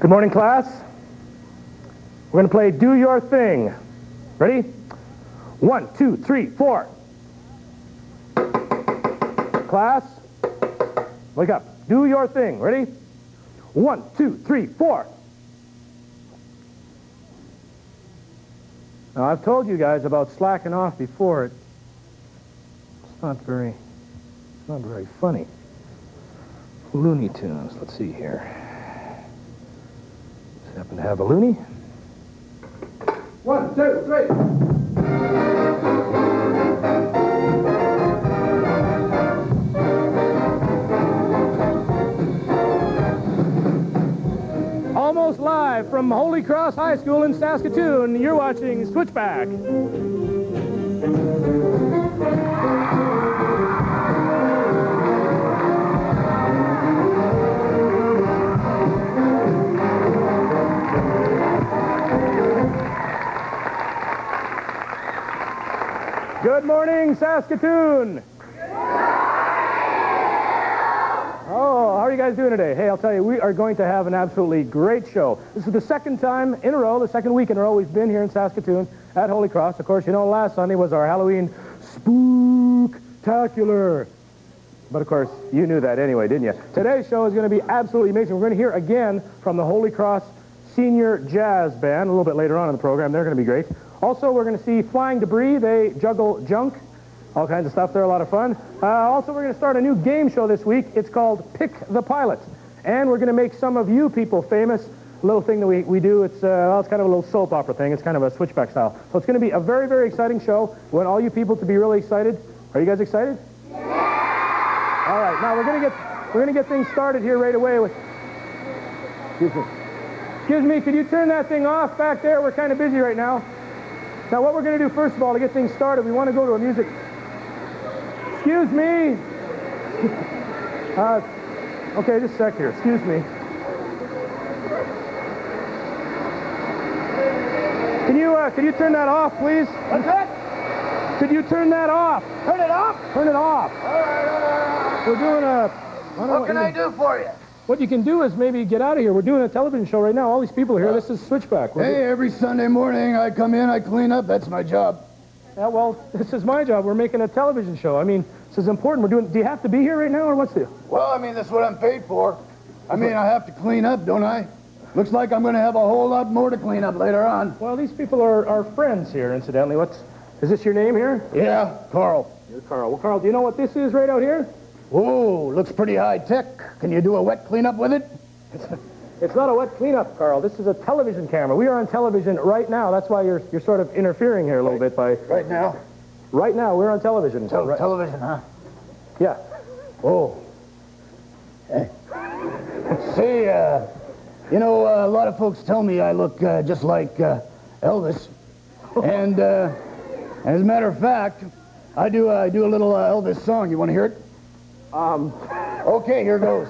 Good morning, class. We're going to play Do Your Thing. Ready? 1, 2, 3, 4. Class, wake up. Do your thing. Ready? 1, 2, 3, 4. Now, I've told you guys about slacking off before. It's not very funny. Looney Tunes. Let's see here. Just happen to have a loony. 1, 2, 3. Almost live from Holy Cross High School in Saskatoon, you're watching Switchback. Good morning, Saskatoon. Oh, how are you guys doing today? Hey, I'll tell you, we are going to have an absolutely great show. This is the second time in a row, the second week in a row we've been here in Saskatoon at Holy Cross. Of course, you know, last Sunday was our Halloween spooktacular. But of course, you knew that anyway, didn't you? Today's show is going to be absolutely amazing. We're going to hear again from the Holy Cross Senior Jazz Band a little bit later on in the program. They're going to be great. Also, we're going to see Flying Debris. They juggle junk. All kinds of stuff. They're a lot of fun. Also, we're going to start a new game show this week. It's called Pick the Pilot. And we're going to make some of you people famous. A little thing that we do. It's well, it's kind of a little soap opera thing. It's kind of a Switchback style. So it's going to be a very, very exciting show. We want all you people to be really excited. Are you guys excited? Yeah! All right. Now, we're going to get things started here right away with... Excuse me, could you turn that thing off back there? We're kind of busy right now. Now, what we're going to do, first of all, to get things started, we want to go to a music... Excuse me. Okay, just a sec here. Excuse me. Can you turn that off, please? What's that? Could you turn that off? Turn it off? Turn it off. All right. We're doing a... What can I do for you? What you can do is maybe get out of here. We're doing a television show right now. All these people are here. This is Switchback. Hey, every Sunday morning I come in, I clean up. That's my job. Yeah, well, this is my job. We're making a television show. I mean, this is important. We're doing... Do you have to be here right now, or what's the... Well, I mean, that's what I'm paid for. I mean, I have to clean up, don't I? Looks like I'm going to have a whole lot more to clean up later on. Well, these people are friends here, incidentally. Is this your name here? Yeah, Carl. You're Carl. Well, Carl, do you know what this is right out here? Whoa, looks pretty high-tech. Can you do a wet cleanup with it? It's not a wet cleanup, Carl. This is a television camera. We are on television right now. That's why you're sort of interfering here a little bit by... Right now? Right now, we're on television. Television, huh? Yeah. Oh. Hey. Say, you know, a lot of folks tell me I look just like Elvis. And as a matter of fact, I do a little Elvis song. You want to hear it? Okay, here goes.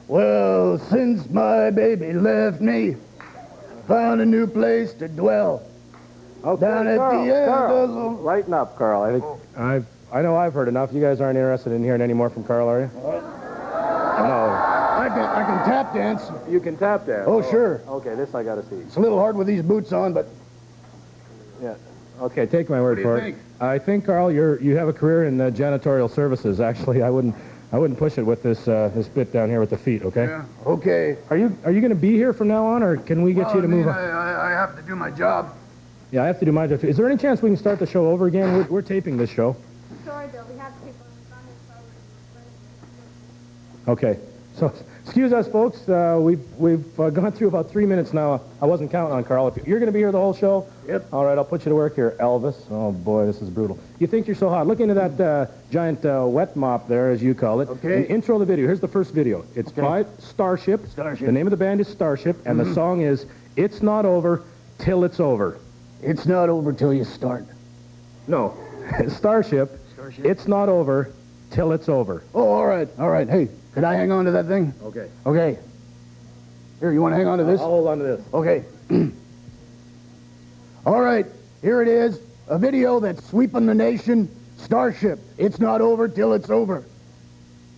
Well, since my baby left me, found a new place to dwell. Okay, down at Carl, the end Carl, of the... lighten up, Carl. I know I've heard enough. You guys aren't interested in hearing any more from Carl, are you? What? No. I can tap dance. You can tap dance? Oh, sure. Okay, this I got to see. It's a little hard with these boots on, but... Yeah. Okay, take my word for it. Think? I think, Carl, you have a career in janitorial services. Actually, I wouldn't push it with this bit down here with the feet. Okay. Yeah. Okay. Are you going to be here from now on, or can we get you to move on? I have to do my job. Yeah, I have to do my job too. Is there any chance we can start the show over again? We're taping this show. Sorry, Bill. We have to keep on. Okay. So, excuse us, folks. We've gone through about 3 minutes now. I wasn't counting on Carl. If you're going to be here the whole show, yep. All right, I'll put you to work here, Elvis. Oh boy, this is brutal. You think you're so hot? Look into that giant wet mop there, as you call it. Okay. And intro the video. Here's the first video. It's by Starship. Starship. The name of the band is Starship, and the song is "It's Not Over Till It's Over." It's not over till you start. No, Starship. It's not over till it's over. Oh, all right. All right. Hey, could I hang on to that thing? Okay. Okay. Here, you want to hang on to this? I'll hold on to this. Okay. All right. Here it is. A video that's sweeping the nation. Starship. It's not over till it's over.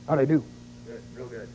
How'd I do? Good. Real good.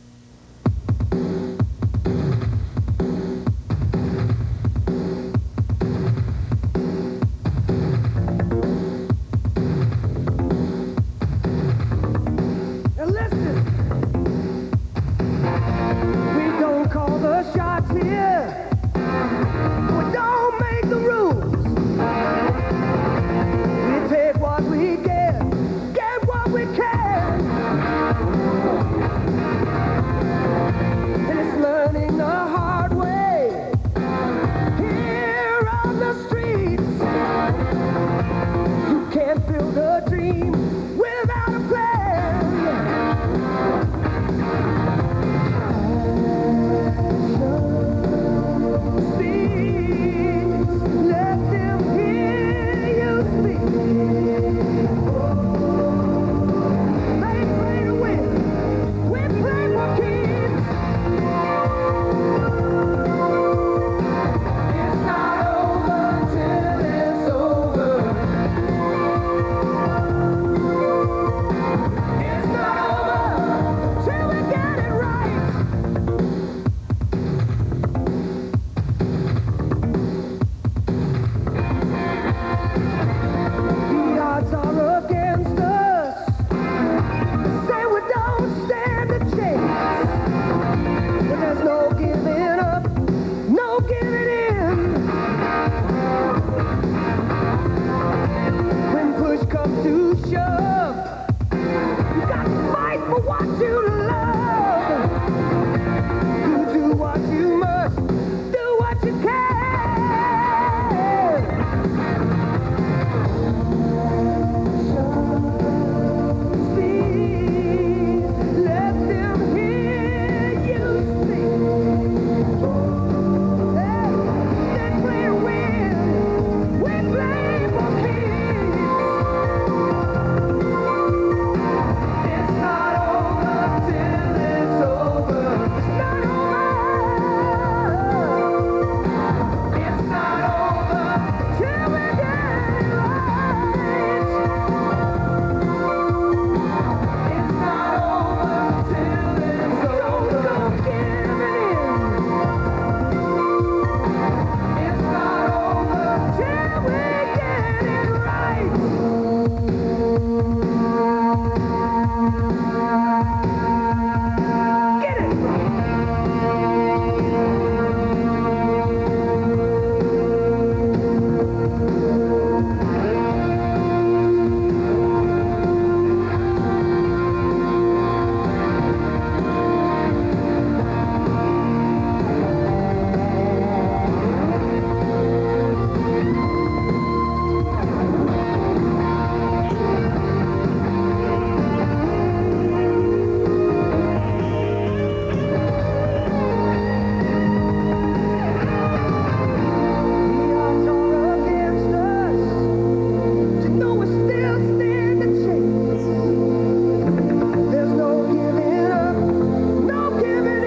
shove. You got to fight for what you love. You do what you must, do what you can. Let them hear you sing. Then play win. We play for peace. It's not over till it's over. It's not over. It's not over till we get it right. It's not over till it's over. Don't give it in. It's not over till we get it right. Get it right. The odds are against us. You know we still stand a chance. There's no giving up, no giving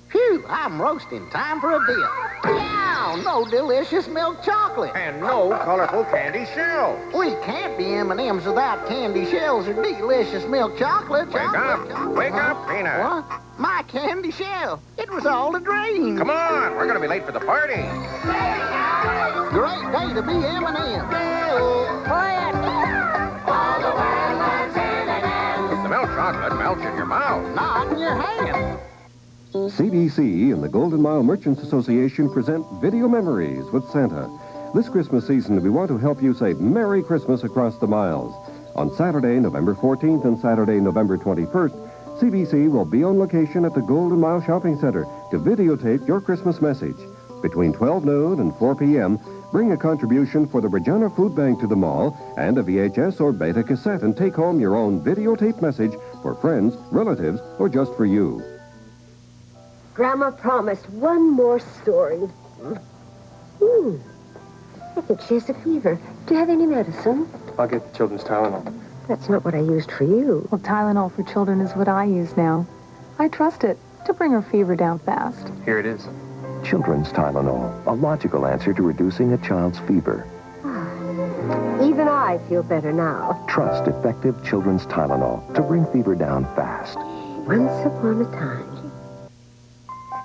Phew, I'm roasting. Time for a dip. Yow, no delicious milk chocolate. And no colorful candy shells. We can't be M&M's without candy shells or delicious milk chocolate. Wake up, Peanut. What? My candy shell. It was all a dream. Come on, we're gonna be late for the party. Great day to be M&M. The milk chocolate melts in your mouth. Not in your hand. CBC and the Golden Mile Merchants Association present Video Memories with Santa. This Christmas season, we want to help you say Merry Christmas across the miles. On Saturday, November 14th and Saturday, November 21st, CBC will be on location at the Golden Mile Shopping Center to videotape your Christmas message. Between 12 noon and 4 p.m., bring a contribution for the Regina Food Bank to the mall and a VHS or beta cassette and take home your own videotape message for friends, relatives, or just for you. Grandma promised one more story. I think she has a fever. Do you have any medicine? I'll get children's Tylenol. That's not what I used for you. Well, Tylenol for children is what I use now. I trust it to bring her fever down fast. Here it is. Children's Tylenol, a logical answer to reducing a child's fever. Even I feel better now. Trust effective children's Tylenol to bring fever down fast. Once upon a time.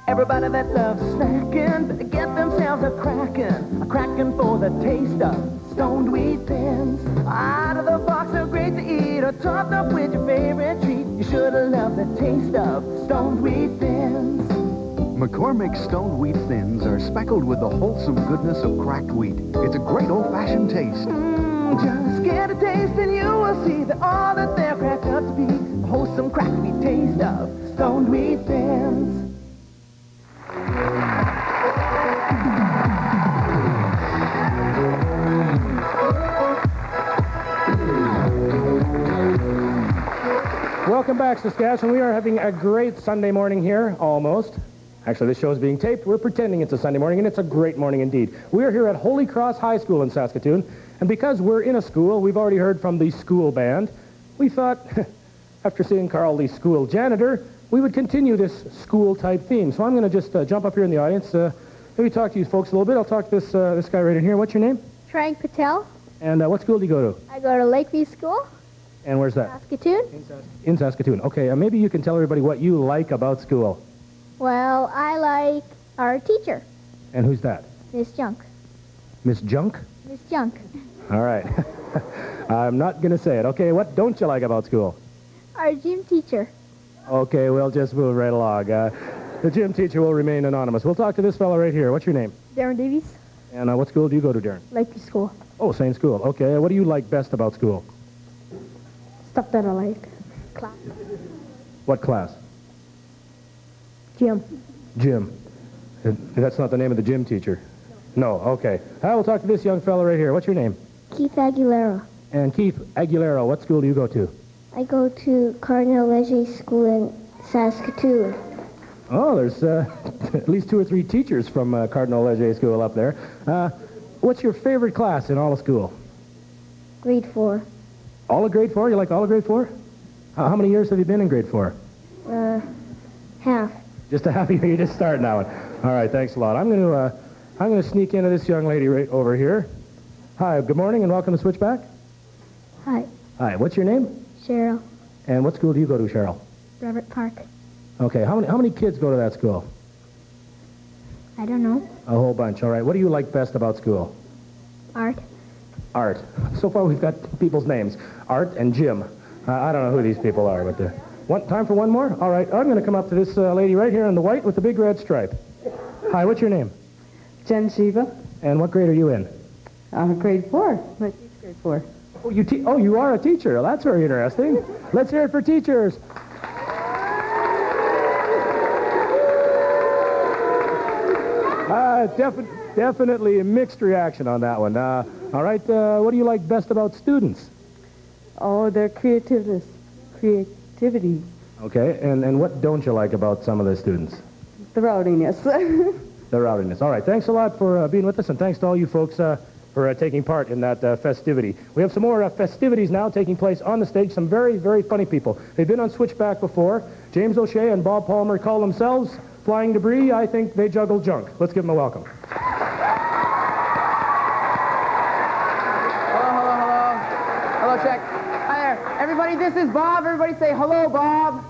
Everybody that loves snacking better get themselves a crackin' for the taste of stoned wheat thins. Out of the box, they're great to eat or topped up with your favorite treat. You should have loved the taste of stoned wheat thins. McCormick's Stoned Wheat Thins are speckled with the wholesome goodness of cracked wheat. It's a great old-fashioned taste. Just get a taste and you will see that all that they're cracked up to be. The wholesome cracked wheat taste of stoned wheat thins. Welcome back, Saskatchewan. We are having a great Sunday morning here, almost. Actually, this show is being taped. We're pretending it's a Sunday morning, and it's a great morning indeed. We are here at Holy Cross High School in Saskatoon, and because we're in a school, we've already heard from the school band. We thought, after seeing Carl, the school janitor, we would continue this school-type theme. So I'm going to just jump up here in the audience, maybe talk to you folks a little bit. I'll talk to this guy right in here. What's your name? Frank Patel. And what school do you go to? I go to Lakeview School. And where's that? Saskatoon. In Saskatoon. Okay, maybe you can tell everybody what you like about school. Well, I like our teacher, And who's that? Miss Junk. Miss Junk? Miss Junk. All right. I'm not going to say it. Okay, what don't you like about school? Our gym teacher. Okay, we'll just move right along. The gym teacher will remain anonymous. We'll talk to this fellow right here. What's your name? Darren Davies, And what school do you go to, Darren? Lakeview School. Oh, same school. Okay, what do you like best about school? Stuff that I like. Class. What class? Gym. Gym. That's not the name of the gym teacher? No, okay. I will talk to this young fellow right here. What's your name? Keith Aguilera. And Keith Aguilera, what school do you go to? I go to Cardinal Leger School in Saskatoon. Oh, there's at least 2 or 3 teachers from Cardinal Leger School up there. What's your favorite class in all of school? Grade 4. All of grade 4? You like all of grade 4? How many years have you been in grade 4? Half. Just a half year. You're just starting that one. All right, thanks a lot. I'm going to sneak into this young lady right over here. Hi, good morning and welcome to Switchback. Hi. Hi, what's your name? Cheryl. And what school do you go to, Cheryl? Robert Park. Okay, how many kids go to that school? I don't know. A whole bunch. All right, what do you like best about school? Art. Art. So far we've got people's names. Art and Jim. I don't know who these people are, but time for one more? All right, I'm going to come up to this lady right here in the white with the big red stripe. Hi, what's your name? Jen Shiva. And what grade are you in? Grade 4. I teach grade 4. Oh, you are a teacher. Well, that's very interesting. Let's hear it for teachers. Definitely a mixed reaction on that one. All right, what do you like best about students? Oh, their creativity. Okay, and what don't you like about some of the students? The rowdiness. The rowdiness. All right, thanks a lot for being with us, and thanks to all you folks for taking part in that festivity. We have some more festivities now taking place on the stage. Some very, very funny people. They've been on Switchback before. James O'Shea and Bob Palmer call themselves Flying Debris. I think they juggle junk. Let's give them a welcome. Hello, check. Hi there. Everybody, this is Bob. Everybody say hello, Bob.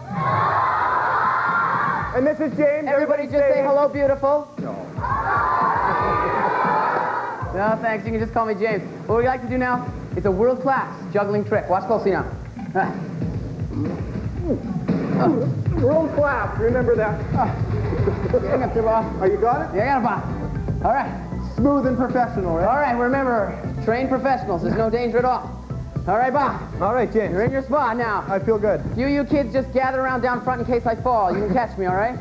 And this is James. Everybody just say hello, beautiful. No, thanks. You can just call me James. What we like to do now is a world-class juggling trick. Watch closely now. World-class. Remember that. Hang up there, Bob. Oh, you got it? Yeah, I got it, Bob. All right. Smooth and professional, right? All right, remember, trained professionals. There's no danger at all. All right, Bob. All right, James. You're in your spot now. I feel good. You kids just gather around down front in case I fall. You can catch me, all right?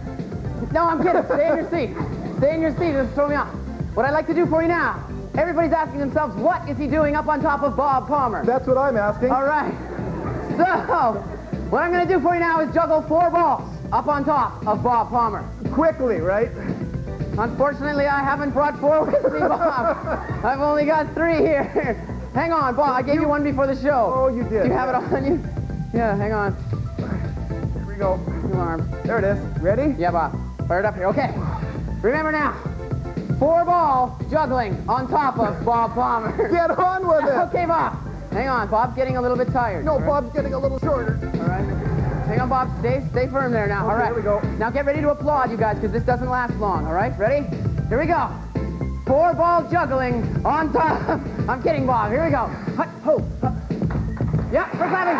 No, I'm kidding. Stay in your seat. Stay in your seat. Just throw me off. What I'd like to do for you now, everybody's asking themselves, what is he doing up on top of Bob Palmer? That's what I'm asking. All right. So, what I'm going to do for you now is juggle 4 balls up on top of Bob Palmer. Quickly, right? Unfortunately, I haven't brought 4 with me, Bob. I've only got 3 here. Hang on, Bob. I gave you one before the show. Oh, you did. Do you have it on you? Yeah, hang on. Here we go. Your arm. There it is. Ready? Yeah, Bob. Fire it up here. Okay. Remember now, 4-ball juggling on top of Bob Palmer. Get on with it. Okay, Bob. Hang on. Bob's getting a little bit tired. No, Bob's getting a little shorter. All right. Hang on, Bob. Stay firm there now. Okay, all right. Here we go. Now get ready to applaud, you guys, because this doesn't last long. All right. Ready? Here we go. 4-ball juggling on top. I'm kidding, Bob. Here we go. Hut, ho, hut. Yeah, for clapping.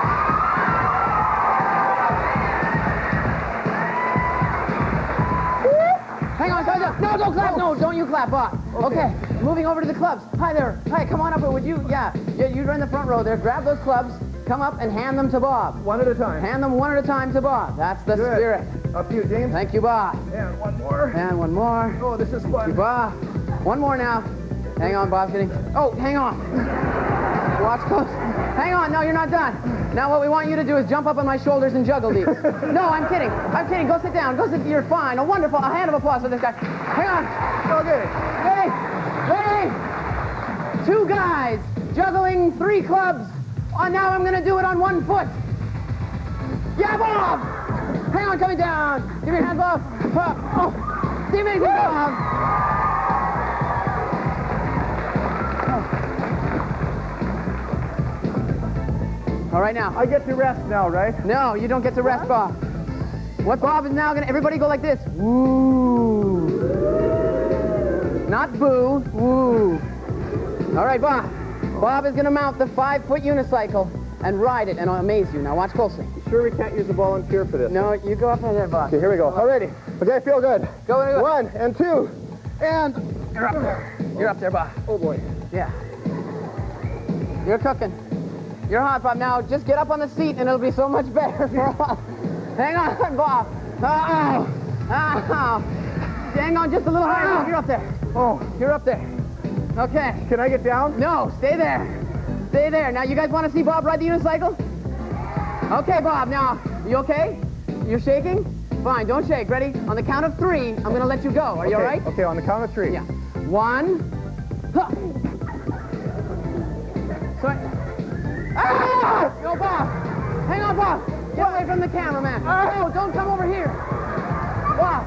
Hang on, guys. No, don't clap. No, don't you clap, Bob. Okay. Moving over to the clubs. Hi there. Hi, come on up. Would you? Yeah, you're in the front row there. Grab those clubs. Come up and hand them to Bob. One at a time. Hand them one at a time to Bob. That's the Good. spirit. Up to you, James. Thank you, Bob. And one more. And one more. Oh, this is fun. Thank you, Bob. One more now. Hang on, Bob's getting... Oh, hang on. Watch close. Hang on. No, you're not done. Now what we want you to do is jump up on my shoulders and juggle these. No, I'm kidding. I'm kidding. Go sit down. Go sit... You're fine. A wonderful... A hand of applause for this guy. Hang on. Okay. Ready? 2 guys juggling 3 clubs. Now I'm going to do it on 1 foot. Yeah, Bob! Hang on, coming down. Give me your hand, Bob. Oh, give me your hand, Bob. All right, now. I get to rest now, right? No, you don't get to rest, Bob. What Bob is now going to... Everybody go like this. Woo. Not boo. Woo. All right, Bob. Bob is going to mount the 5-foot unicycle. and ride it, and I'll amaze you. Now watch closely. You sure we can't use a volunteer for this? No, you go up there, boss. Okay, here we go. All ready. Okay, feel good. Go into it. 1 and 2, and... You're up there. You're up there, Bob. Oh, boy. Yeah. You're cooking. You're hot, Bob. Now just get up on the seat, and it'll be so much better for all. Hang on, Bob. Oh. Hang on just a little higher. You're up there. Oh. You're up there. Okay. Can I get down? No, stay there. Stay there. Now, you guys want to see Bob ride the unicycle? Okay, Bob. Now, you okay? You're shaking? Fine, don't shake. Ready? On the count of 3, I'm going to let you go. Are you all right? Okay, on the count of 3. Yeah. 1. Huh. Sorry. Ah! No, Bob. Hang on, Bob. Get away from the cameraman. No, don't come over here. Bob,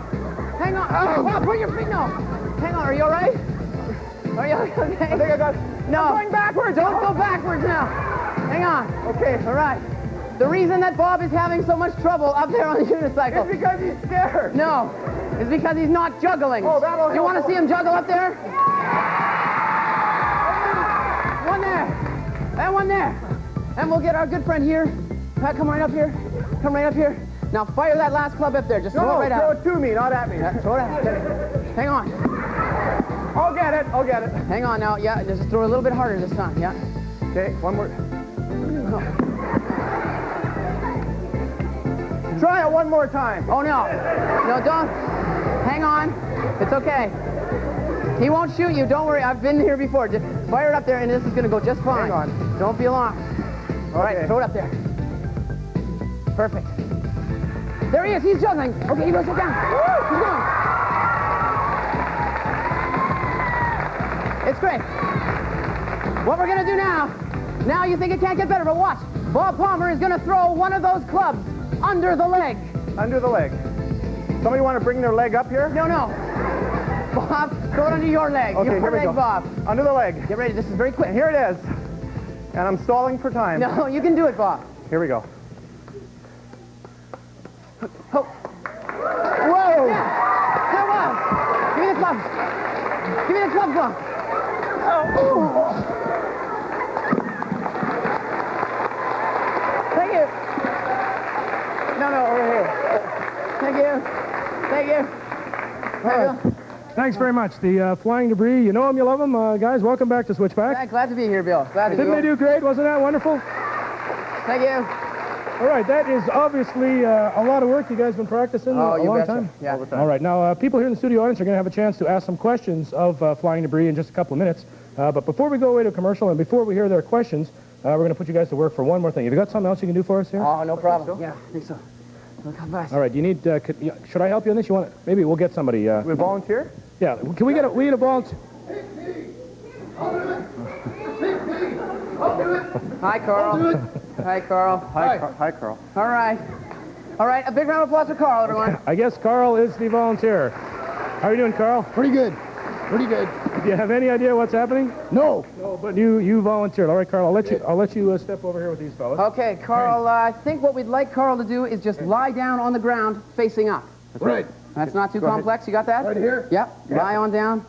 hang on. Bob, put your feet. No. Hang on. Are you all right? Are you okay? I think I got... No. I'm going backwards. Don't go backwards now. Hang on. Okay. All right. The reason that Bob is having so much trouble up there on the unicycle... It's because he's scared. No. It's because he's not juggling. Oh, that'll help. You want to see him juggle up there? One there. And one there. And we'll get our good friend here. Pat, come right up here. Come right up here. Now fire that last club up there. Just throw it right throw out. it to me, not at me. Yeah, throw it out. Hang on. I'll get it. I'll get it. Hang on now. Yeah, just throw it a little bit harder this time. Yeah. Okay, one more. Try it one more time. Oh, no. No, don't. Hang on. It's okay. He won't shoot you. Don't worry. I've been here before. Just fire it up there, and this is going to go just fine. Hang on. Don't be alarmed. All right, throw it up there. Perfect. There he is. He's juggling. Okay, he goes down. Keep going. It's great. What we're going to do now you think it can't get better, but watch. Bob Palmer is going to throw one of those clubs under the leg. Under the leg. Somebody want to bring their leg up here? No. Bob, throw it under your leg. Okay, your here we leg, go. Bob. Under the leg. Get ready. This is very quick. And here it is. And I'm stalling for time. No, you can do it, Bob. Here we go. Oh. Whoa! Yeah. There it was. Give me the clubs. Give me the clubs, Bob. Oh. Thank you. No, over here. Thank you. Thank you. Thanks very much. The flying debris, you know them, you love them. Guys, welcome back to Switchback. Yeah, glad to be here, Bill. Glad to be Didn't they do great? Wasn't that wonderful? Thank you. All right, that is obviously a lot of work. You guys been practicing a long betcha. time? Yeah. All right, now people here in the studio audience are going to have a chance to ask some questions of flying debris in just a couple of minutes. But before we go away to commercial and before we hear their questions, we're going to put you guys to work for one more thing. Have you got something else you can do for us here? Oh, no problem. Yeah, I think so. Look how fast. All right, you need, should I help you on this? You want? Maybe we'll get somebody. We volunteer? Yeah, can we get we need a volunteer? Hi, Carl. Hi, Carl. Hi, Carl. All right. All right, a big round of applause for Carl, everyone. I guess Carl is the volunteer. How are you doing, Carl? Pretty good. Pretty good. Do you have any idea what's happening? No. No, but you volunteered. All right, Carl, I'll let you step over here with these fellas. Okay, Carl, I think what we'd like Carl to do is just lie down on the ground facing up. Right. That's not too complex. You got that? Right here? Yep. Yeah. Lie on down.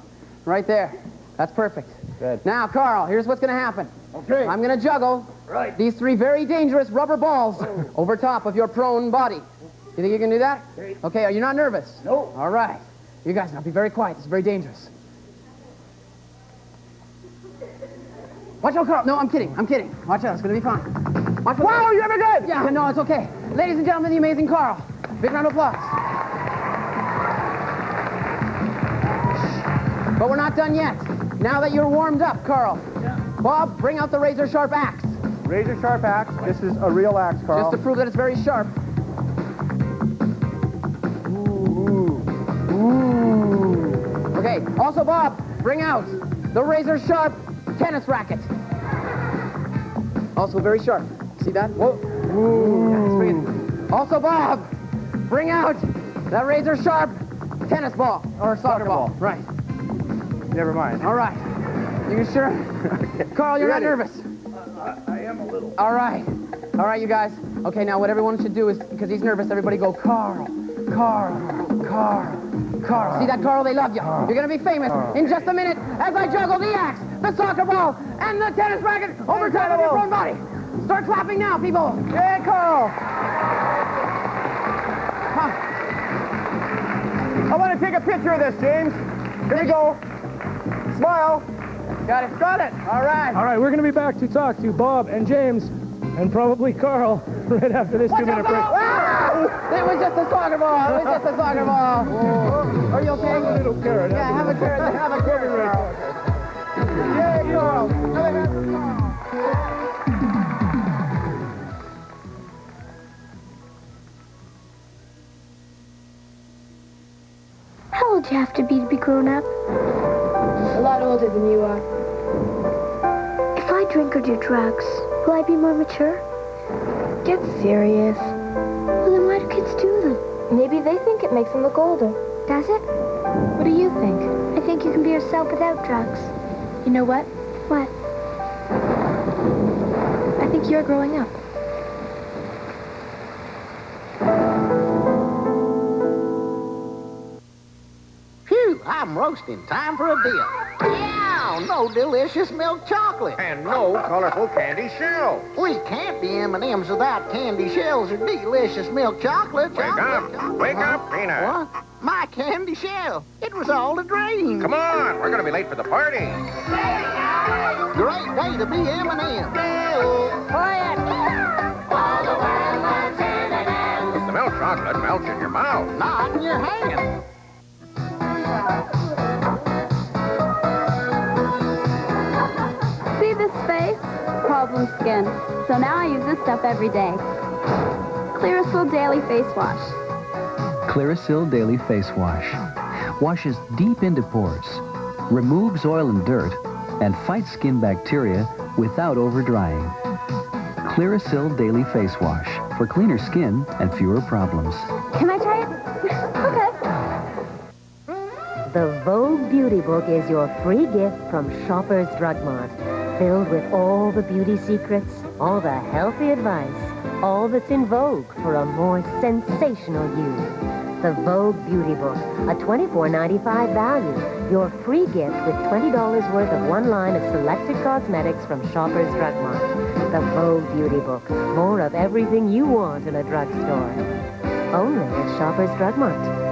Right there. That's perfect. Good. Now, Carl, here's what's going to happen. Okay. I'm going to juggle these 3 very dangerous rubber balls over top of your prone body. You think you can do that? Okay, are you not nervous? No. All right. You guys now be very quiet. It's very dangerous. Watch out, Carl. No, I'm kidding. Watch out. It's going to be fine. Watch out. Wow, you ever good? Yeah, no, it's okay. Ladies and gentlemen, the amazing Carl. Big round of applause. But we're not done yet. Now that you're warmed up, Carl. Yeah. Bob, bring out the razor-sharp axe. Razor-sharp axe. This is a real axe, Carl. Just to prove that it's very sharp. Ooh. Okay, also, Bob, bring out the razor-sharp tennis racket. Also very sharp. See that? Whoa. Ooh. Also, Bob, bring out that razor-sharp tennis ball, or soccer ball. Right. Never mind. All right. You sure? Okay. Carl, you're not ready? nervous? I am a little. All right. All right, you guys. Okay, now what everyone should do is, because he's nervous, everybody go, Carl, Carl, Carl, Carl. See that, Carl? They love you. You're going to be famous in just a minute as I juggle the axe, the soccer ball, and the tennis racket over top of your prone body. Start clapping now, people. Yay, Carl! I want to take a picture of this, James. Here we go. Smile. Got it. Got it. All right. All right, we're going to be back to talk to Bob and James and probably Carl right after this 2-minute break. It was just a soccer ball. It was just a soccer ball. Are you okay? A little carrot. Yeah, have a carrot. Have a carrot. Yay, Carl! How old do you have to be grown up? A lot older than you are. If I drink or do drugs, will I be more mature? Get serious. Well, then why do kids do them? Maybe they think it makes them look older. Does it? What do you think? I think you can be yourself without drugs. You know what? What? I think you're growing up. Phew, I'm roasting. Time for a dip. Yeah, no delicious milk chocolate. And no colorful candy shells. We can't be M&M's without candy shells or delicious milk chocolate. Wake up. Wake up, Peanut. What? My candy shell. It was all a dream. Come on, we're going to be late for the party. Great day to be M&M. Quiet! All the world loves M&M's. The milk chocolate melts in your mouth. Not in your hand. See this face? Problem skin. So now I use this stuff every day. Clearasil Daily Face Wash. Clearasil Daily Face Wash. Washes deep into pores, removes oil and dirt, and fights skin bacteria without over-drying. Clearasil Daily Face Wash for cleaner skin and fewer problems. Can I try it? Okay. The Vogue Beauty Book is your free gift from Shoppers Drug Mart, filled with all the beauty secrets, all the healthy advice, all that's in vogue for a more sensational you. The Vogue Beauty Book, a $24.95 value, your free gift with $20 worth of one line of selected cosmetics from Shoppers Drug Mart. The Vogue Beauty Book, more of everything you want in a drugstore. Only at Shoppers Drug Mart.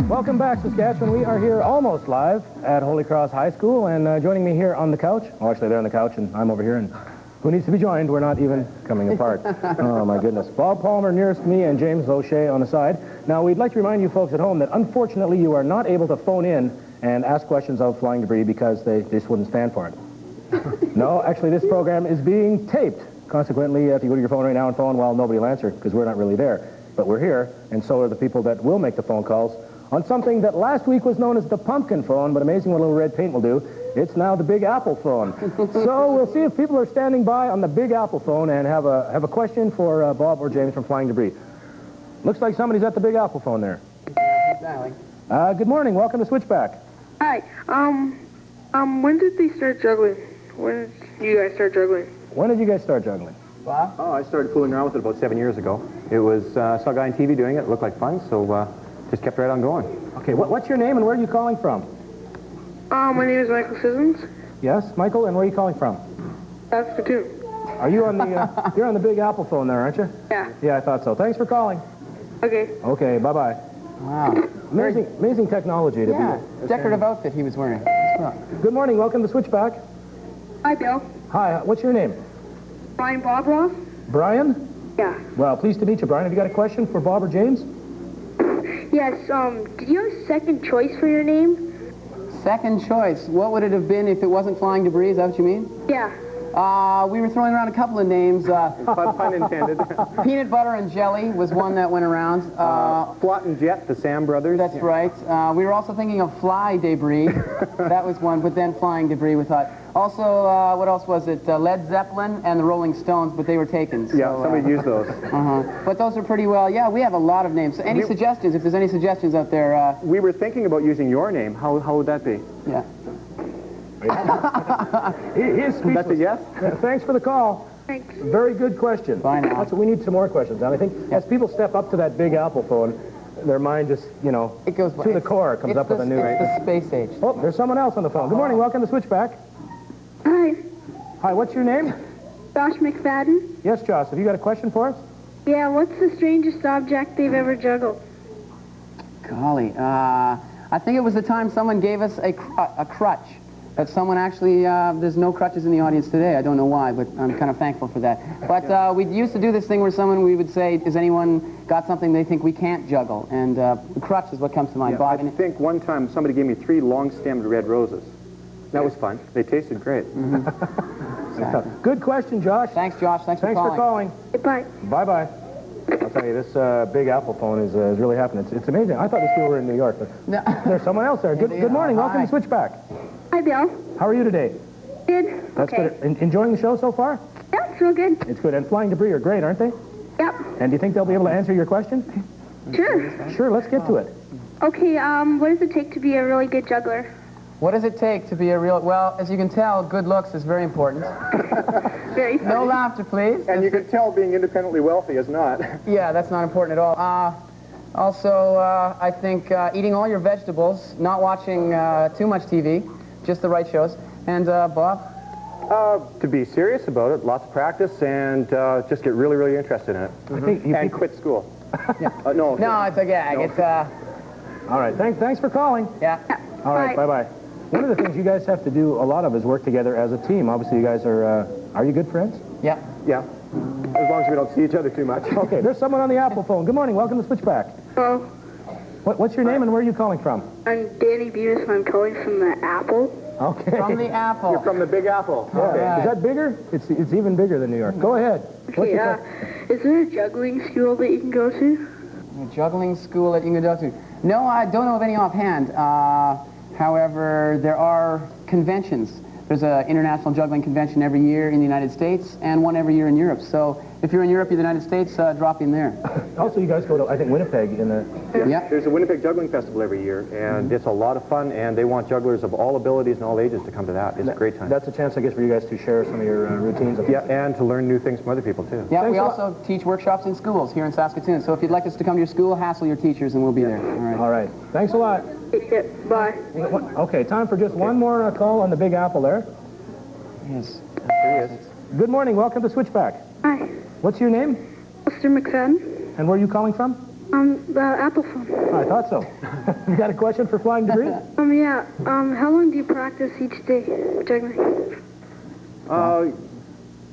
Welcome back, Saskatchewan. We are here almost live at Holy Cross High School, and joining me here on the couch, well, actually they're on the couch and I'm over here, and who needs to be joined? We're not even coming apart. Oh, my goodness. Bob Palmer nearest me and James O'Shea on the side. Now, we'd like to remind you folks at home that unfortunately you are not able to phone in and ask questions of flying debris because they just wouldn't stand for it. No, actually this program is being taped. Consequently, if you go to your phone right now and phone, well, nobody will answer because we're not really there. But we're here, and so are the people that will make the phone calls on something that last week was known as the pumpkin phone, but amazing what a little red paint will do. It's now the Big Apple phone. So we'll see if people are standing by on the Big Apple phone and have a question for Bob or James from Flying Debris. Looks like somebody's at the Big Apple phone there. Good morning. Welcome to Switchback. Hi. When did they start juggling? When did you guys start juggling? When did you guys start juggling? Bob? Oh, I started fooling around with it about 7 years ago. It was, saw a guy on TV doing it. It looked like fun, so just kept right on going. Okay, what's your name and where are you calling from? My name is Michael Sissons. Yes, Michael, and where are you calling from? Saskatoon. Are you on the, you're on the Big Apple phone there, aren't you? Yeah. Yeah, I thought so. Thanks for calling. Okay. Okay, bye-bye. Wow. Amazing technology to be... Decorative outfit he was wearing. Good morning, welcome to Switchback. Hi, Bill. Hi, what's your name? Brian Bobroff. Brian? Yeah. Well, pleased to meet you, Brian. Have you got a question for Bob or James? Yes, did you have a second choice for your name? Second choice. What would it have been if it wasn't Flying Debris? Is that what you mean? Yeah. We were throwing around a couple of names. Pun intended. Peanut Butter and Jelly was one that went around. Flot and Jet, the Sam brothers. That's right. We were also thinking of Fly Debris. That was one, but then Flying Debris we thought. Also, what else was it? Led Zeppelin and the Rolling Stones, but they were taken. So, yeah, somebody used those. But those are pretty well, yeah, we have a lot of names. So any suggestions, if there's any suggestions out there? We were thinking about using your name. How would that be? Yeah. He is speechless. That's a yes? Thanks for the call. Thanks. Very good question. Bye now. That's what we need, some more questions. And I think as people step up to that big Apple phone, their mind just, it goes to the core, comes up with a new... It's the space age. Oh, there's someone else on the phone. Good morning. Welcome to Switchback. Hi, Hi, what's your name? Josh McFadden. Yes, Josh. Have you got a question for us? Yeah, what's the strangest object they've ever juggled? Golly, I think it was the time someone gave us a crutch. That someone actually, there's no crutches in the audience today. I don't know why, but I'm kind of thankful for that. But we used to do this thing where we would say, has anyone got something they think we can't juggle? And the crutch is what comes to mind. Yeah, I think one time somebody gave me 3 long-stemmed red roses. That was fun. They tasted great. Exactly. Good question, Josh. Thanks, Josh. Thanks for calling. Bye. Bye-bye. I'll tell you, this big Apple phone is really happening. It's amazing. I thought these people were in New York, but there's someone else there. Good morning. Welcome to Switchback. Hi, Bill. How are you today? Good. That's okay. good. Enjoying the show so far? Yeah, it's real good. It's good. And Flying Debris are great, aren't they? Yep. And do you think they'll be able to answer your question? Sure. Sure, let's get to it. Okay, what does it take to be a really good juggler? What does it take to be a real... Well, as you can tell, good looks is very important. Very funny. No laughter, please. And you can tell being independently wealthy is not. Yeah, that's not important at all. Also, I think eating all your vegetables, not watching too much TV, just the right shows. And, Bob? To be serious about it, lots of practice, and just get really, really interested in it. I think and quit school. Yeah. No, it's okay. No. All right, thanks for calling. Yeah. All right, bye-bye. One of the things you guys have to do a lot of is work together as a team. Obviously, you guys are you good friends? Yeah. Yeah. As long as we don't see each other too much. Okay, there's someone on the Apple phone. Good morning. Welcome to Switchback. Hello. What's your name and where are you calling from? I'm Danny Beavis, and I'm calling from the Apple. Okay. From the Apple. You're from the Big Apple. Yeah. Okay. Is that bigger? It's even bigger than New York. Go ahead. Okay, is there a juggling school that you can go to? A juggling school that you can go to? No, I don't know of any offhand. However, there are conventions. There's an international juggling convention every year in the United States and one every year in Europe. So if you're in Europe or the United States, drop in there. Also, you guys go to, I think, Winnipeg in the... Yeah. There's a Winnipeg Juggling Festival every year, and it's a lot of fun, and they want jugglers of all abilities and all ages to come to that. It's a great time. That's a chance, I guess, for you guys to share some of your routines. Yeah, and to learn new things from other people, too. Yeah, we also teach workshops in schools here in Saskatoon. So if you'd like us to come to your school, hassle your teachers, and we'll be there. All right. Thanks a lot. Yeah, bye. Okay, time for just one more call on the Big Apple there. Yes. There he is. Good morning. Welcome to Switchback. Hi. What's your name? Mr. McFadden. And where are you calling from? The Apple phone. Oh, I thought so. You got a question for Flying Debris? Yeah. How long do you practice each day juggling?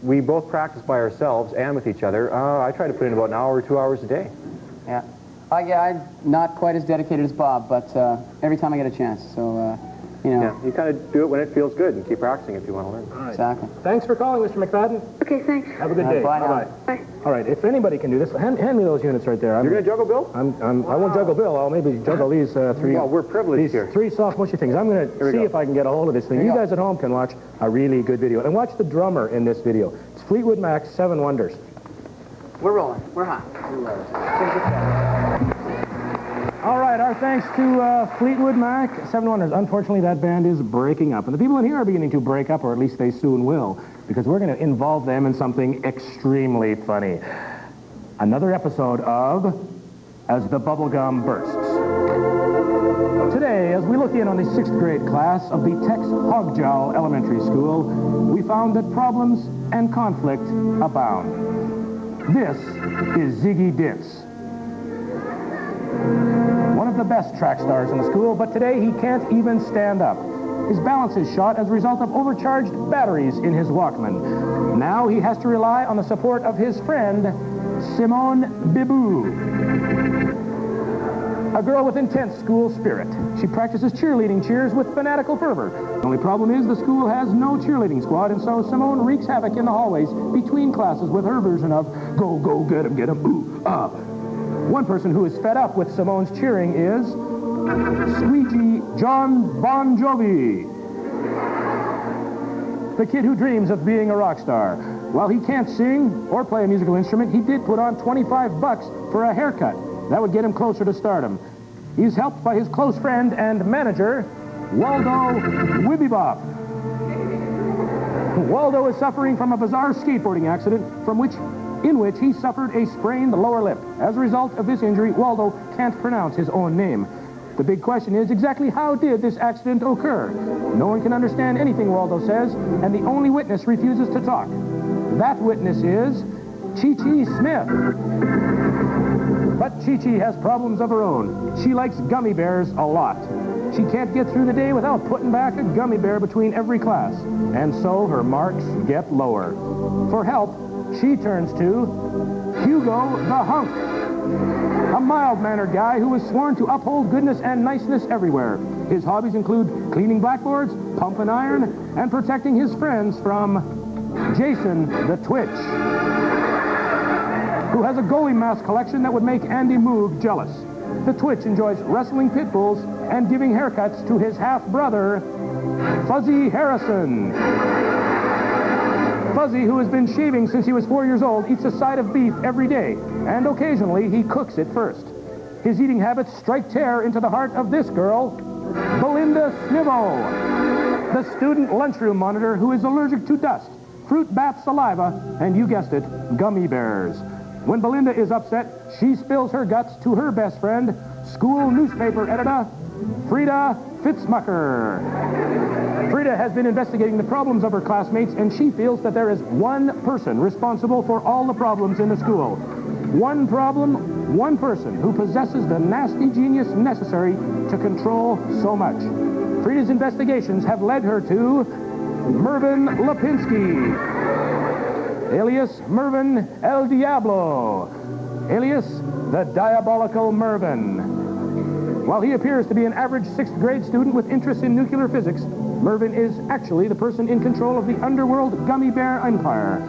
We both practice by ourselves and with each other. I try to put in about an hour or 2 hours a day. Yeah. I'm not quite as dedicated as Bob, but every time I get a chance. So, you know. Yeah, you kind of do it when it feels good and keep practicing if you want to learn. All right. Exactly. Thanks for calling, Mr. McFadden. Okay, thanks. Have a good day. Bye. Bye. All right, if anybody can do this, hand me those units right there. You're going to juggle, Bill? I won't juggle Bill. I'll maybe juggle these three. Well, we're privileged here. 3 soft mushy things. I'm going to see if I can get a hold of this thing. You guys at home can watch a really good video. And watch the drummer in this video. It's Fleetwood Mac's 7 Wonders. We're rolling. We're hot. All right, our thanks to Fleetwood Mac, 7 Wonders. Unfortunately, that band is breaking up. And the people in here are beginning to break up, or at least they soon will, because we're going to involve them in something extremely funny. Another episode of As the Bubblegum Bursts. Today, as we look in on the 6th grade class of the Tex Hogjowl Elementary School, we found that problems and conflict abound. This is Ziggy Ditz. One of the best track stars in the school, but today he can't even stand up. His balance is shot as a result of overcharged batteries in his Walkman. Now he has to rely on the support of his friend, Simone Bibou. A girl with intense school spirit. She practices cheerleading cheers with fanatical fervor. The only problem is the school has no cheerleading squad, and so Simone wreaks havoc in the hallways between classes with her version of go, go, get 'em, ooh, ah. One person who is fed up with Simone's cheering is Squeegee John Bon Jovi, the kid who dreams of being a rock star. While he can't sing or play a musical instrument, he did put on $25 for a haircut. That would get him closer to stardom. He's helped by his close friend and manager, Waldo Wibbybop. Waldo is suffering from a bizarre skateboarding accident in which he suffered a sprained lower lip. As a result of this injury, Waldo can't pronounce his own name. The big question is, exactly how did this accident occur? No one can understand anything Waldo says, and the only witness refuses to talk. That witness is Chi-Chi Smith. But Chi-Chi has problems of her own. She likes gummy bears a lot. She can't get through the day without putting back a gummy bear between every class. And so her marks get lower. For help, she turns to Hugo the Hunk, a mild-mannered guy who is sworn to uphold goodness and niceness everywhere. His hobbies include cleaning blackboards, pumping iron, and protecting his friends from Jason the Twitch, who has a goalie mask collection that would make Andy Moog jealous. The Twitch enjoys wrestling pit bulls and giving haircuts to his half-brother, Fuzzy Harrison. Fuzzy, who has been shaving since he was 4 years old, eats a side of beef every day, and occasionally he cooks it first. His eating habits strike terror into the heart of this girl, Belinda Snivel, the student lunchroom monitor who is allergic to dust, fruit bat saliva, and you guessed it, gummy bears. When Belinda is upset, she spills her guts to her best friend, school newspaper editor, Frida Fitzmucker. Frida has been investigating the problems of her classmates, and she feels that there is one person responsible for all the problems in the school. One problem, one person who possesses the nasty genius necessary to control so much. Frida's investigations have led her to Mervyn Lipinski, alias Mervyn El Diablo, alias the Diabolical Mervyn. While he appears to be an average 6th grade student with interest in nuclear physics, Mervyn is actually the person in control of the underworld gummy bear empire.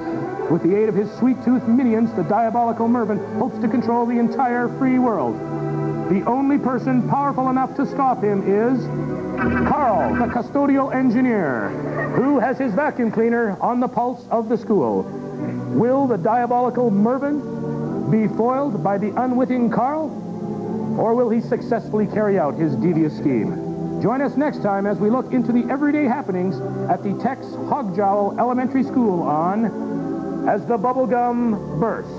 With the aid of his sweet-toothed minions, the Diabolical Mervyn hopes to control the entire free world. The only person powerful enough to stop him is Carl, the custodial engineer, who has his vacuum cleaner on the pulse of the school. Will the Diabolical Mervyn be foiled by the unwitting Carl? Or will he successfully carry out his devious scheme? Join us next time as we look into the everyday happenings at the Tex Hogjowl Elementary School on As the Bubblegum Bursts.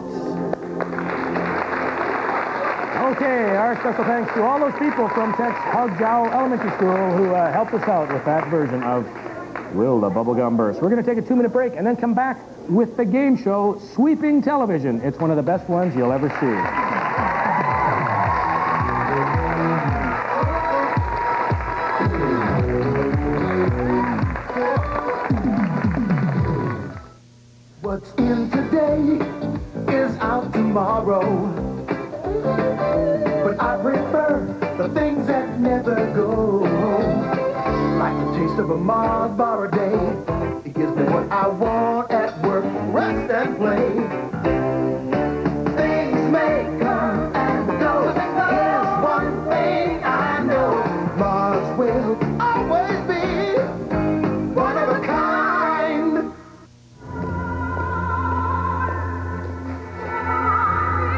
Okay, our special thanks to all those people from Tex Hogjowl Elementary School who helped us out with that version of Will the Bubblegum Burst. We're going to take a 2-minute break and then come back with the game show Sweeping Television. It's one of the best ones you'll ever see. What's in today is out tomorrow. But I prefer the things that never go. Like the taste of a Mars bar a day. It gives me what I want at work, rest and play. Things may come and go. Here's one thing I know. Mars will always be one of a kind.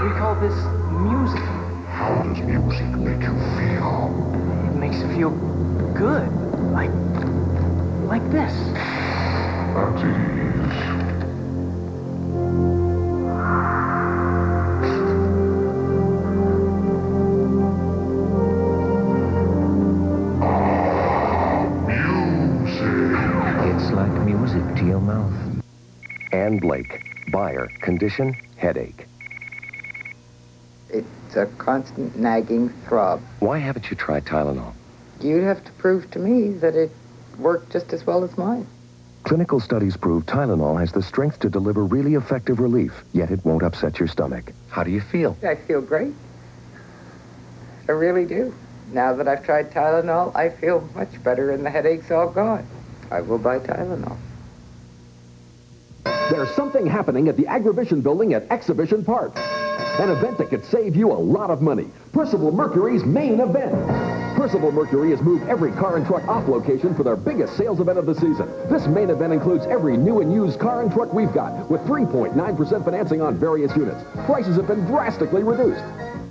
We call this music. How does music make you feel? It makes you feel good. Like this. At ease. It's like music to your mouth. Ann Blake, buyer, condition, headache. It's a constant nagging throb. Why haven't you tried Tylenol? You'd have to prove to me that it worked just as well as mine. Clinical studies prove Tylenol has the strength to deliver really effective relief, yet it won't upset your stomach. How do you feel? I feel great. I really do. Now that I've tried Tylenol, I feel much better and the headache's all gone. I will buy Tylenol. There's something happening at the Agribition building at Exhibition Park. An event that could save you a lot of money. Percival Mercury's main event. Percival Mercury has moved every car and truck off location for their biggest sales event of the season. This main event includes every new and used car and truck we've got, with 3.9% financing on various units. Prices have been drastically reduced.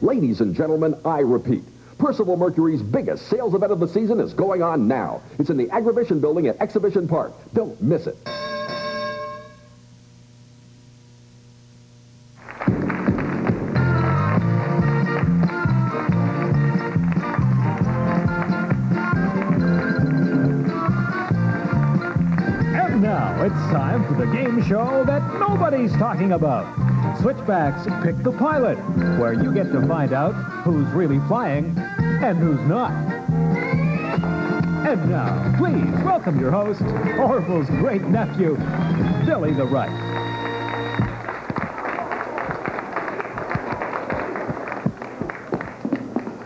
Ladies and gentlemen, I repeat, Percival Mercury's biggest sales event of the season is going on now. It's in the Agribition building at Exhibition Park. Don't miss it. it's time for the game show that nobody's talking about. Switchback's Pick the Pilot, where you get to find out who's really flying and who's not. And now, please welcome your host, Orville's great nephew, Billy the Right.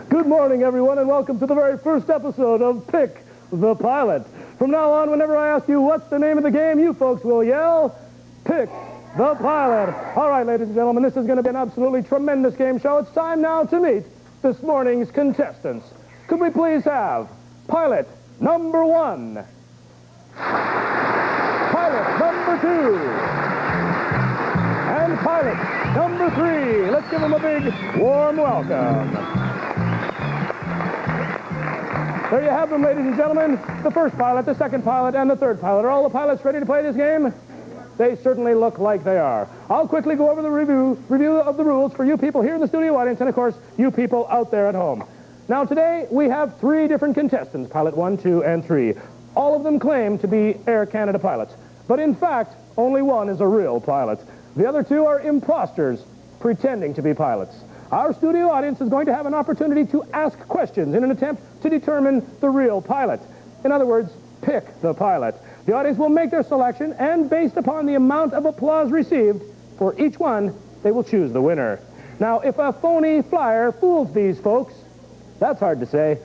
Good morning, everyone, and welcome to the very first episode of Pick the Pilot. From now on, whenever I ask you what's the name of the game, you folks will yell, Pick the Pilot. All right, ladies and gentlemen, this is going to be an absolutely tremendous game show. It's time now to meet this morning's contestants. Could we please have pilot number 1, pilot number 2, and pilot number 3. Let's give them a big, warm welcome. There you have them, ladies and gentlemen. The first pilot, the second pilot, and the third pilot. Are all the pilots ready to play this game? They certainly look like they are. I'll quickly go over the review of the rules for you people here in the studio audience and, of course, you people out there at home. Now, today, we have 3 different contestants, pilot 1, 2, and 3. All of them claim to be Air Canada pilots. But in fact, only one is a real pilot. The other 2 are imposters pretending to be pilots. Our studio audience is going to have an opportunity to ask questions in an attempt to determine the real pilot. In other words, pick the pilot. The audience will make their selection, and based upon the amount of applause received for each one, they will choose the winner. Now, if a phony flyer fools these folks, that's hard to say,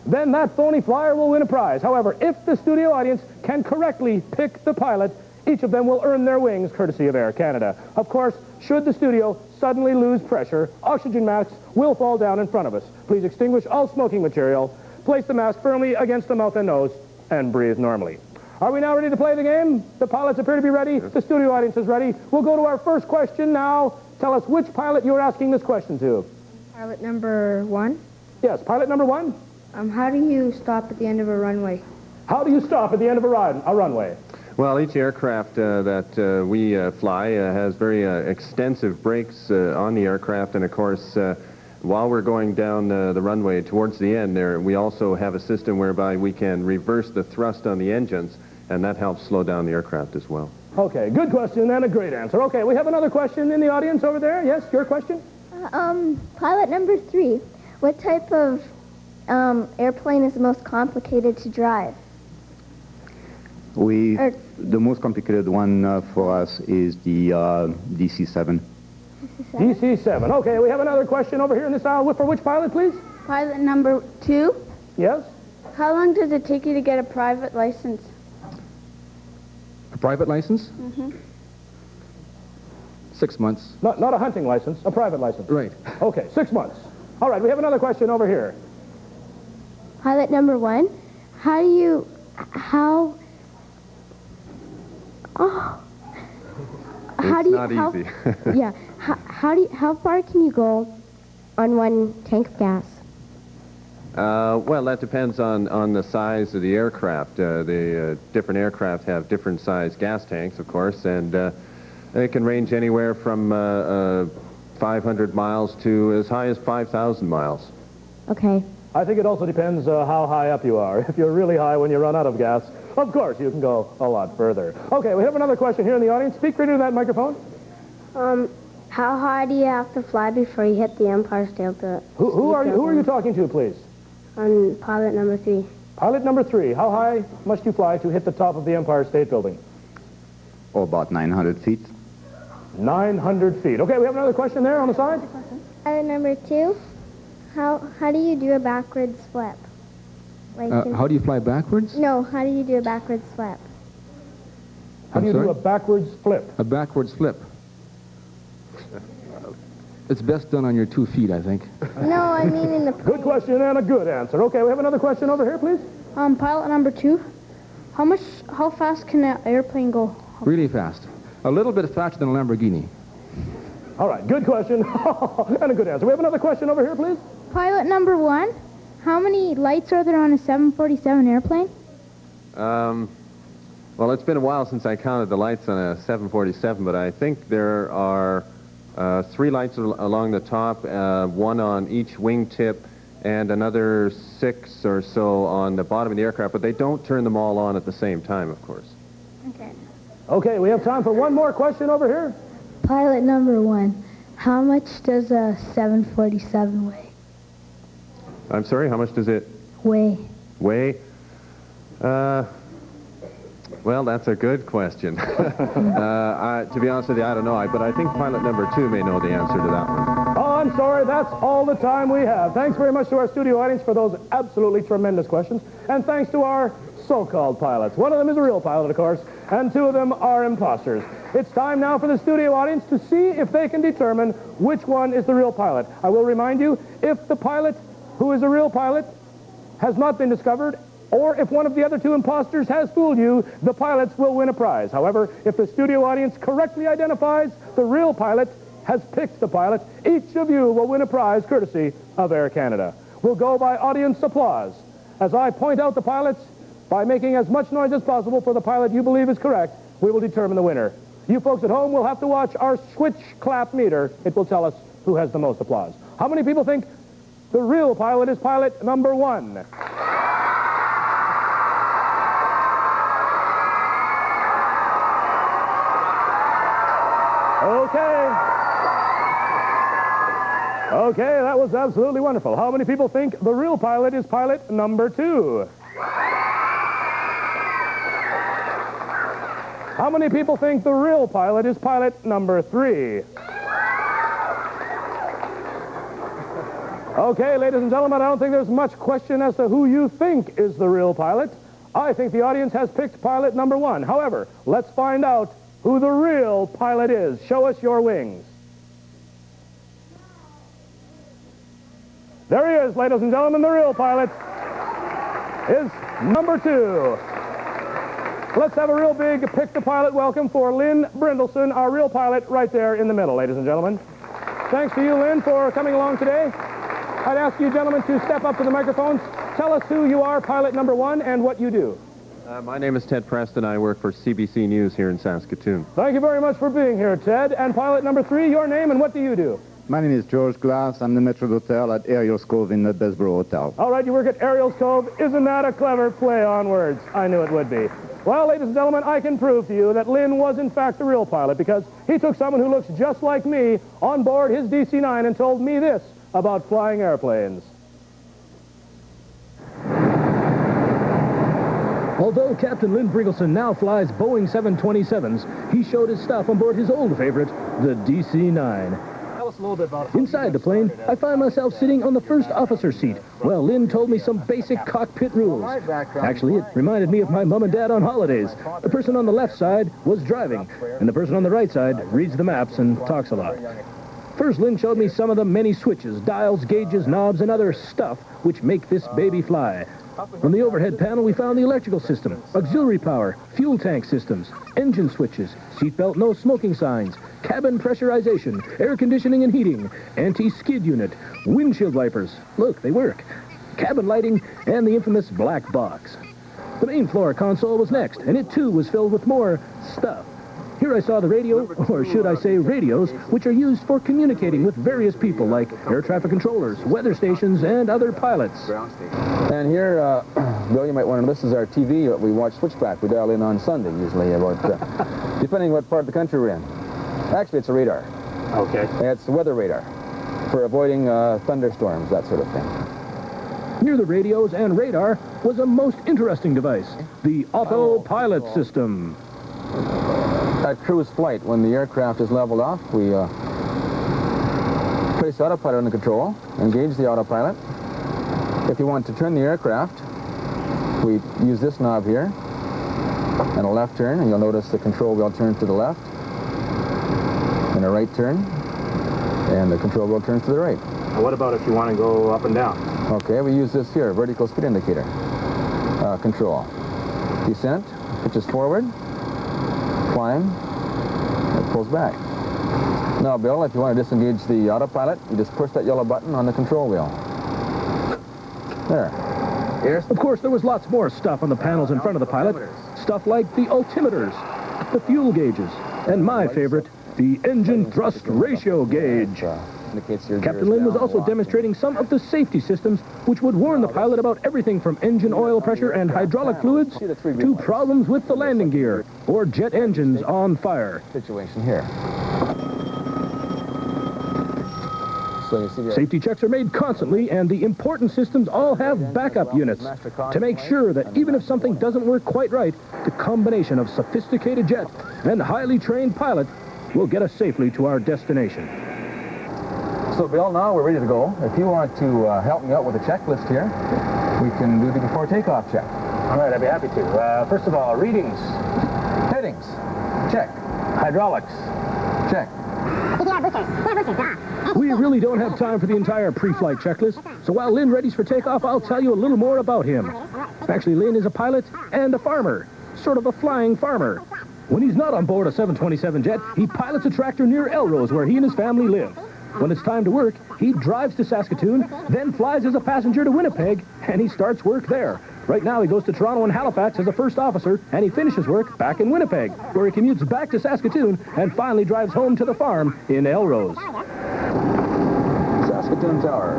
then that phony flyer will win a prize. However, if the studio audience can correctly pick the pilot, each of them will earn their wings courtesy of Air Canada. Of course, should the studio suddenly lose pressure, oxygen masks will fall down in front of us. Please extinguish all smoking material, place the mask firmly against the mouth and nose, and breathe normally. Are we now ready to play the game? The pilots appear to be ready. The studio audience is ready. We'll go to our first question now. Tell us which pilot you're asking this question to. Pilot number 1? Yes, pilot number 1. How do you stop at the end of a runway? How do you stop at the end of a runway? Well, each aircraft that we fly has very extensive brakes on the aircraft, and of course, while we're going down the runway towards the end there, we also have a system whereby we can reverse the thrust on the engines, and that helps slow down the aircraft as well. Okay, good question and a great answer. Okay, we have another question in the audience over there. Yes, your question? Pilot number 3. What type of airplane is the most complicated to drive? The most complicated one for us is the DC-7. DC-7. Okay, we have another question over here in this aisle. For which pilot, please? Pilot number 2. Yes? How long does it take you to get a private license? A private license? Mm-hmm. 6 months. Not a hunting license, a private license. Right. Okay, 6 months. All right, we have another question over here. Pilot number 1. How easy. Yeah. How far can you go on one tank of gas? Well, that depends on the size of the aircraft. The different aircraft have different size gas tanks, of course, and it can range anywhere from 500 miles to as high as 5,000 miles. Okay. I think it also depends how high up you are. If you're really high when you run out of gas, of course, you can go a lot further. Okay, we have another question here in the audience. Speak right into that microphone. How high do you have to fly before you hit the Empire State Building? Who are you talking to, please? Pilot number 3. Pilot number 3. How high must you fly to hit the top of the Empire State Building? Oh, about 900 feet. 900 feet. Okay, we have another question there on the side. Pilot number 2. How do you do a backwards flip? How do you fly backwards? No, how do you do a backwards flip? How do you do a backwards flip? A backwards flip. It's best done on your 2 feet, I think. No, I mean in the plane. Good question and a good answer. Okay, we have another question over here, please. Pilot number 2. How fast can an airplane go? Really fast. A little bit faster than a Lamborghini. All right, good question and a good answer. We have another question over here, please. Pilot number 1. How many lights are there on a 747 airplane? Well, it's been a while since I counted the lights on a 747, but I think there are 3 lights along the top, 1 on each wingtip, and another 6 or so on the bottom of the aircraft, but they don't turn them all on at the same time, of course. Okay, we have time for one more question over here. Pilot number 1, how much does a 747 weigh? I'm sorry, how much does it Weigh. weigh? Well, that's a good question. To be honest with you, I don't know, but I think pilot number 2 may know the answer to that one. Oh, I'm sorry, that's all the time we have. Thanks very much to our studio audience for those absolutely tremendous questions. And thanks to our so-called pilots. One of them is a real pilot, of course, and 2 of them are imposters. It's time now for the studio audience to see if they can determine which one is the real pilot. I will remind you, if the pilot who is a real pilot has not been discovered, or if one of the other 2 imposters has fooled you, the pilots will win a prize. However, if the studio audience correctly identifies the real pilot has picked the pilot, each of you will win a prize courtesy of Air Canada. We'll go by audience applause. As I point out the pilots, by making as much noise as possible for the pilot you believe is correct, we will determine the winner. You folks at home will have to watch our switch clap meter. It will tell us who has the most applause. How many people think the real pilot is pilot number 1? Okay, that was absolutely wonderful. How many people think the real pilot is pilot number 2? How many people think the real pilot is pilot number 3? Okay, ladies and gentlemen, I don't think there's much question as to who you think is the real pilot. I think the audience has picked pilot number 1. However, let's find out who the real pilot is. Show us your wings. There he is, ladies and gentlemen. The real pilot is number 2. Let's have a real big Pick the Pilot welcome for Lynn Brindleson, our real pilot, right there in the middle, ladies and gentlemen. Thanks to you, Lynn, for coming along today. I'd ask you gentlemen to step up to the microphones. Tell us who you are, pilot number 1, and what you do. My name is Ted Preston. I work for CBC News here in Saskatoon. Thank you very much for being here, Ted. And pilot number 3, your name and what do you do? My name is George Glass. I'm the Metro Hotel at Ariel's Cove in the Bessborough Hotel. All right, you work at Ariel's Cove. Isn't that a clever play on words? I knew it would be. Well, ladies and gentlemen, I can prove to you that Lynn was in fact the real pilot because he took someone who looks just like me on board his DC-9 and told me this about flying airplanes. Although Captain Lynn Brindleson now flies Boeing 727s, he showed his stuff on board his old favorite, the DC-9. Tell us a little bit about it. Inside the plane, I find myself sitting on the first officer seat. Well, Lynn told me some basic cockpit rules. Actually, it reminded me of my mom and dad on holidays. The person on the left side was driving, and the person on the right side reads the maps and talks a lot. First, Lynn showed me some of the many switches, dials, gauges, knobs, and other stuff which make this baby fly. On the overhead panel, we found the electrical system, auxiliary power, fuel tank systems, engine switches, seatbelt no smoking signs, cabin pressurization, air conditioning and heating, anti-skid unit, windshield wipers. Look, they work. Cabin lighting, and the infamous black box. The main floor console was next, and it too was filled with more stuff. Here I saw the radio, or should I say radios, which are used for communicating with various people like air traffic controllers, weather stations, and other pilots. And here, Bill, you might want to know, this is our TV. We watch Switchback. We dial in on Sunday, usually, about, depending what part of the country we're in. Actually, it's a radar. Okay. It's a weather radar for avoiding thunderstorms, that sort of thing. Near the radios and radar was a most interesting device, the autopilot system. At cruise flight, when the aircraft is leveled off, we place the autopilot under control, engage the autopilot. If you want to turn the aircraft, we use this knob here, and a left turn, and you'll notice the control wheel turns to the left, and a right turn, and the control wheel turns to the right. Now what about if you want to go up and down? Okay, we use this here, vertical speed indicator. Control. Descent, pitches forward, climb, it pulls back. Now, Bill, if you want to disengage the autopilot, you just push that yellow button on the control wheel. There. Of course, there was lots more stuff on the panels in front of the pilot. Stuff like the altimeters, the fuel gauges, and my favorite, the engine thrust ratio gauge. Captain Lynn was also demonstrating some of the safety systems which would warn the pilot about everything from engine oil pressure and hydraulic fluids to problems with the landing gear or jet engines on fire. Situation here. So you see Safety checks are made constantly, and the important systems all have backup units to make sure that even if something doesn't work quite right, the combination of sophisticated jet and highly trained pilot will get us safely to our destination. So, Bill, now we're ready to go. If you want to help me out with a checklist here, we can do the before takeoff check. All right, I'd be happy to. First of all, readings. Headings. Check. Hydraulics. Check. We really don't have time for the entire pre-flight checklist, so while Lynn readies for takeoff, I'll tell you a little more about him. Actually, Lynn is a pilot and a farmer, sort of a flying farmer. When he's not on board a 727 jet, he pilots a tractor near Elrose, where he and his family live. When it's time to work, he drives to Saskatoon, then flies as a passenger to Winnipeg, and he starts work there. Right now, he goes to Toronto and Halifax as a first officer, and he finishes work back in Winnipeg, where he commutes back to Saskatoon and finally drives home to the farm in Elrose. Saskatoon Tower.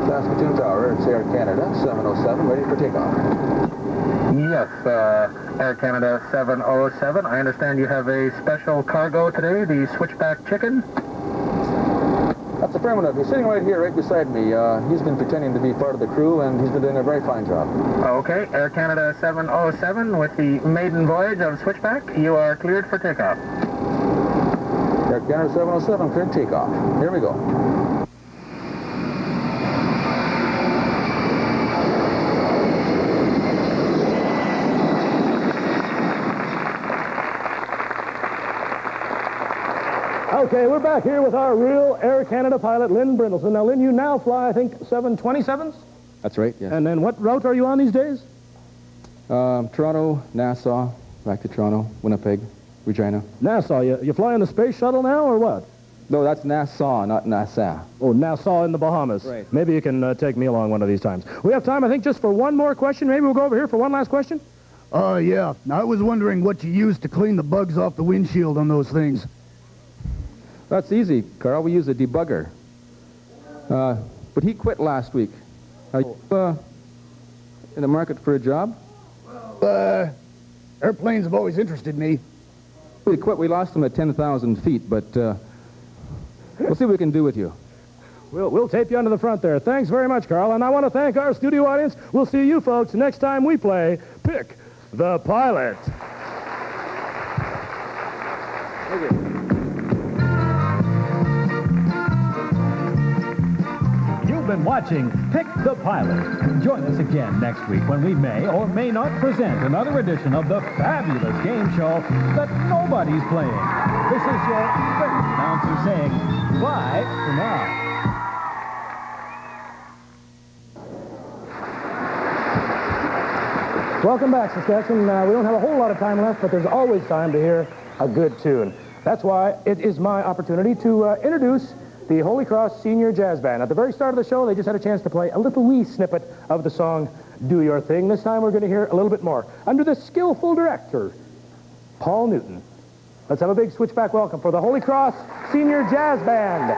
Saskatoon Tower, it's Air Canada, 707, ready for takeoff. Yes, Air Canada 707. I understand you have a special cargo today, the Switchback chicken. That's affirmative. He's sitting right here, right beside me. He's been pretending to be part of the crew, and he's been doing a very fine job. Okay, Air Canada 707 with the maiden voyage of Switchback. You are cleared for takeoff. Air Canada 707, cleared takeoff. Here we go. Okay, we're back here with our real Air Canada pilot, Lynn Brindleson. Now, Lynn, you now fly, I think, 727s? That's right, yeah. And then what route are you on these days? Toronto, Nassau, back to Toronto, Winnipeg, Regina. Nassau. You fly on the space shuttle now, or what? No, that's Nassau, not Nassau. Oh, Nassau in the Bahamas. Right. Maybe you can take me along one of these times. We have time, I think, just for one more question. Maybe we'll go over here for one last question? Yeah. I was wondering what you use to clean the bugs off the windshield on those things. That's easy, Carl. We use a debugger. But he quit last week. Are you in the market for a job? Airplanes have always interested me. We quit. We lost him at 10,000 feet, but we'll see what we can do with you. We'll tape you onto the front there. Thanks very much, Carl. And I want to thank our studio audience. We'll see you folks next time we play Pick the Pilot. Thank you. Been watching Pick the Pilot. Join us again next week when we may or may not present another edition of the fabulous game show that nobody's playing. This is your favorite announcer saying bye for now. Welcome back, Saskatchewan. We don't have a whole lot of time left, but there's always time to hear a good tune. That's why it is my opportunity to introduce the Holy Cross Senior Jazz Band. At the very start of the show, they just had a chance to play a little wee snippet of the song, Do Your Thing. This time we're going to hear a little bit more. Under the skillful director, Paul Newton. Let's have a big switchback welcome for the Holy Cross Senior Jazz Band.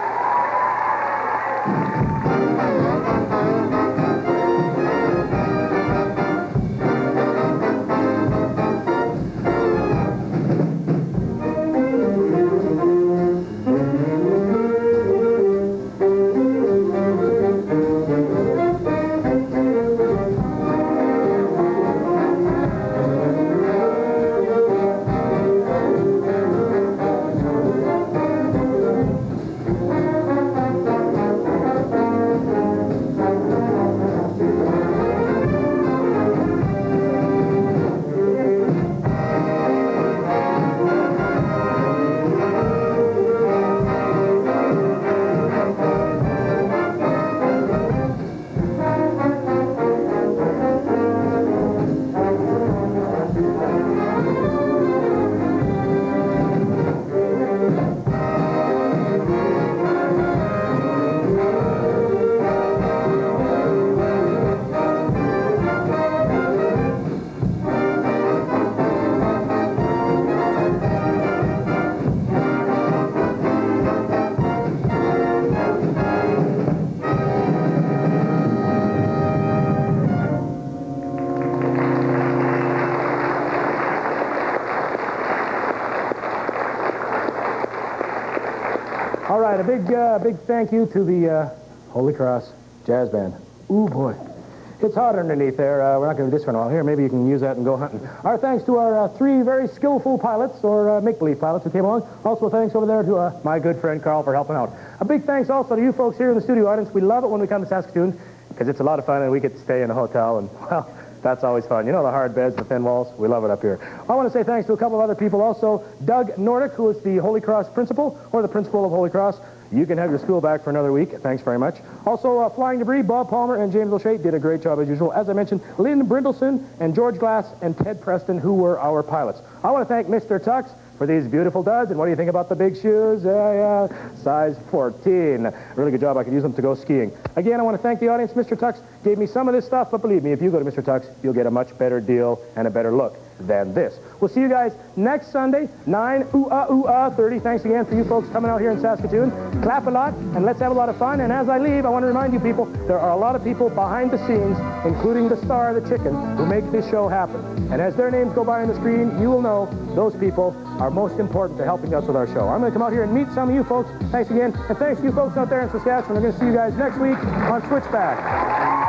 big thank you to the Holy Cross Jazz Band. Ooh, boy. It's hot underneath there. We're not going to do this for a while. Here, maybe you can use that and go hunting. Our thanks to our 3 very skillful pilots, or make-believe pilots who came along. Also, thanks over there to my good friend Carl for helping out. A big thanks also to you folks here in the studio audience. We love it when we come to Saskatoon because it's a lot of fun and we get to stay in a hotel and, well, that's always fun. You know, the hard beds, the thin walls, we love it up here. I want to say thanks to a couple of other people also. Doug Nordic, who is the Holy Cross principal, or the principal of Holy Cross. You can have your school back for another week. Thanks very much. Also, Flying Debris, Bob Palmer and James O'Shea did a great job as usual. As I mentioned, Lynn Brindleson and George Glass and Ted Preston, who were our pilots. I want to thank Mr. Tux for these beautiful duds. And what do you think about the big shoes? Size 14. Really good job. I could use them to go skiing. Again, I want to thank the audience. Mr. Tux gave me some of this stuff, but believe me, if you go to Mr. Tux, you'll get a much better deal and a better look than this. We'll see you guys next Sunday, 9:30. Thanks again for you folks coming out here in Saskatoon. Clap a lot, and let's have a lot of fun. And as I leave, I want to remind you people, there are a lot of people behind the scenes, including the star, the chicken, who make this show happen. And as their names go by on the screen, you will know those people are most important to helping us with our show. I'm going to come out here and meet some of you folks. Thanks again, and thanks to you folks out there in Saskatchewan. I'm going to see you guys next week on Switchback.